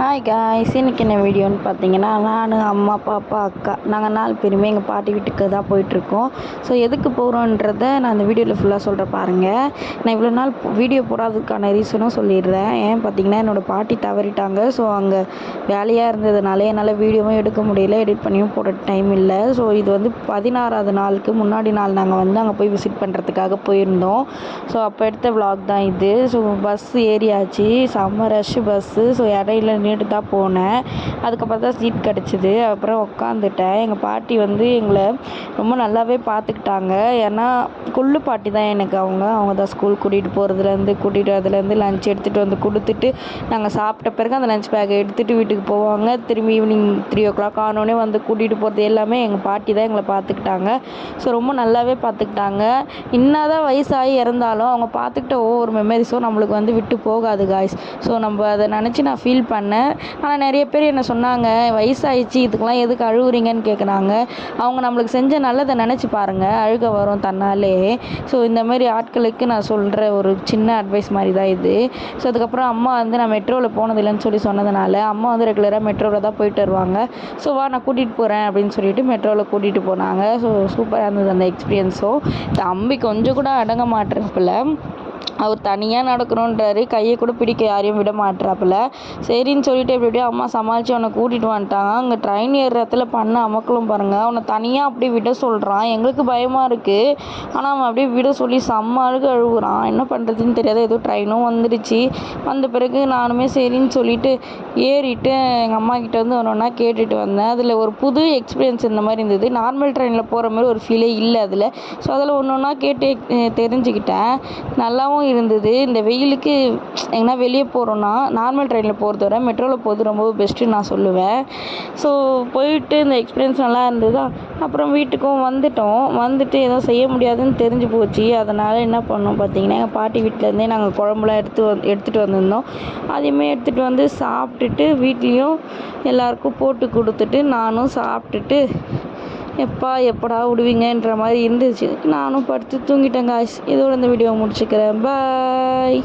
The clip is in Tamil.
ஹாய் காய்ஸ், இன்றைக்கி என்ன வீடியோன்னு பார்த்தீங்கன்னா, நான் அம்மா பாப்பா அக்கா நாங்கள் 4 பேருமே எங்கள் பாட்டி வீட்டுக்கு தான் போயிட்டுருக்கோம். ஸோ எதுக்கு போகிறோன்றதை நான் இந்த வீடியோவில் ஃபுல்லாக சொல்கிறேன் பாருங்கள். நான் இவ்வளோ நாள் வீடியோ போடாததுக்கான ரீசனும் சொல்லிடுறேன். ஏன் பார்த்தீங்கன்னா, என்னோடய பாட்டி தவறிட்டாங்க. ஸோ அங்கே வேலையாக இருந்ததுனால என்னால் வீடியோவும் எடுக்க முடியல, எடிட் பண்ணியும் போட டைம் இல்லை. ஸோ இது வந்து 16வது நாளுக்கு முன்னாடி நாள் நாங்கள் வந்து அங்கே போய் விசிட் பண்ணுறதுக்காக போயிருந்தோம். ஸோ அப்போ எடுத்த விலாக் தான் இது. ஸோ பஸ் ஏறியாச்சு, செம்ம ரஷ் பஸ்ஸு. ஸோ இடையில நின்றுட்டு தான் போனேன். அதுக்கப்புறம் தான் சீட் கிடச்சிது. அப்புறம் உட்காந்துட்டேன். எங்கள் பாட்டி வந்து எங்களை ரொம்ப நல்லாவே பார்த்துக்கிட்டாங்க. ஏன்னா கொள்ளு பாட்டி தான் எனக்கு. அவங்க தான் ஸ்கூல் கூட்டிகிட்டு போகிறதுலேருந்து கூட்டிகிட்டு அதுலேருந்து லஞ்ச் எடுத்துகிட்டு வந்து கொடுத்துட்டு நாங்கள் சாப்பிட்ட பிறகு அந்த லஞ்ச் பேக்கை எடுத்துகிட்டு வீட்டுக்கு போவாங்க. திரும்பி ஈவினிங் 3 o'clock ஆனோடனே வந்து கூட்டிகிட்டு போகிறது எல்லாமே எங்கள் பாட்டி தான் எங்களை பார்த்துக்கிட்டாங்க. ஸோ ரொம்ப நல்லாவே பார்த்துக்கிட்டாங்க. என்னதான் வயசாகி இறந்தாலும் அவங்க பார்த்துக்கிட்ட ஒவ்வொரு மெமரிஸும் நம்மளுக்கு வந்து விட்டு போகாது காய்ஸ். ஸோ நம்ம அதை நினச்சி நான் ஃபீல் பண்ணேன். ஆனால் நிறைய பேர் என்ன சொன்னாங்க, வயசாகிடுச்சு இதுக்கெலாம் எதுக்கு அழுகுறீங்கன்னு கேட்குறாங்க. அவங்க நம்மளுக்கு செஞ்ச நல்லதை நினச்சி பாருங்கள், அழுக வரும் தன்னாலே. ஸோ இந்தமாரி ஆட்களுக்கு நான் சொல்கிற ஒரு சின்ன அட்வைஸ் மாதிரி தான் இது. ஸோ அதுக்கப்புறம் அம்மா வந்து நான் மெட்ரோவில் போனதில்லைன்னு சொன்னதுனால அம்மா வந்து ரெகுலராக மெட்ரோவில் தான் போயிட்டு வருவாங்க. ஸோ வா நான் கூட்டிகிட்டு போகிறேன் அப்படின்னு சொல்லிட்டு மெட்ரோவில் கூட்டிகிட்டு போனாங்க. ஸோ சூப்பராக இருந்தது அந்த எக்ஸ்பீரியன்ஸும். தம்பி கொஞ்சம் கூட அடங்க மாட்டேறப்பில்ல. அவர் தனியாக நடக்கணுன்றாரு, கையை கூட பிடிக்க யாரையும் விட மாட்டுறாப்புல. சரின்னு சொல்லிட்டு எப்படியோ அம்மா சமாளித்து அவனை கூட்டிகிட்டு வந்துட்டாங்க. அங்கே ட்ரெயின் ஏறுற இடத்துல பண்ண அமக்கலும் பாருங்கள். அவனை தனியாக அப்படியே விட சொல்கிறான். எங்களுக்கு பயமாக இருக்குது. ஆனால் அவன் அப்படியே விட சொல்லி செம்ம அழுகுறான். என்ன பண்ணுறதுன்னு தெரியாத. ஏதோ ட்ரெயினும் வந்துடுச்சு. வந்த பிறகு நானுமே சரின்னு சொல்லிட்டு ஏறிட்டு எங்கள் அம்மா கிட்டே வந்து ஒன்றா கேட்டுட்டு வந்தேன். அதில் ஒரு புது எக்ஸ்பீரியன்ஸ் இந்த மாதிரி இருந்தது. நார்மல் ட்ரெயினில் போகிற மாதிரி ஒரு ஃபீலே இல்லை அதில். ஸோ அதில் ஒன்றா கேட்டு தெரிஞ்சுக்கிட்டேன். நல்லாவும் இருந்தது. இந்த வெயிலுக்கு எங்கன்னா வெளியே போகிறோன்னா நார்மல் ட்ரெயினில் போகிறத விட மெட்ரோவில் போகிறது ரொம்ப பெஸ்ட்டுன்னு நான் சொல்லுவேன். ஸோ போயிட்டு இந்த எக்ஸ்பீரியன்ஸ் நல்லா இருந்தது. அப்புறம் வீட்டுக்கும் வந்துட்டு எதுவும் செய்ய முடியாதுன்னு தெரிஞ்சு போச்சு. அதனால் என்ன பண்ணோம் பார்த்தீங்கன்னா, எங்கள் பாட்டி வீட்டிலேருந்தே நாங்கள் குழம்புலாம் எடுத்துகிட்டு வந்திருந்தோம். அதையுமே எடுத்துகிட்டு வந்து சாப்பிட்டுட்டு வீட்லேயும் எல்லாருக்கும் போட்டு கொடுத்துட்டு நானும் சாப்பிட்டுட்டு எப்படா விடுவீங்கன்ற மாதிரி இருந்துச்சு. நானும் படுத்து தூங்கிட்டேன் காய்ஸ். இதோட இந்த வீடியோவை முடிச்சுக்கிறேன். பாய்.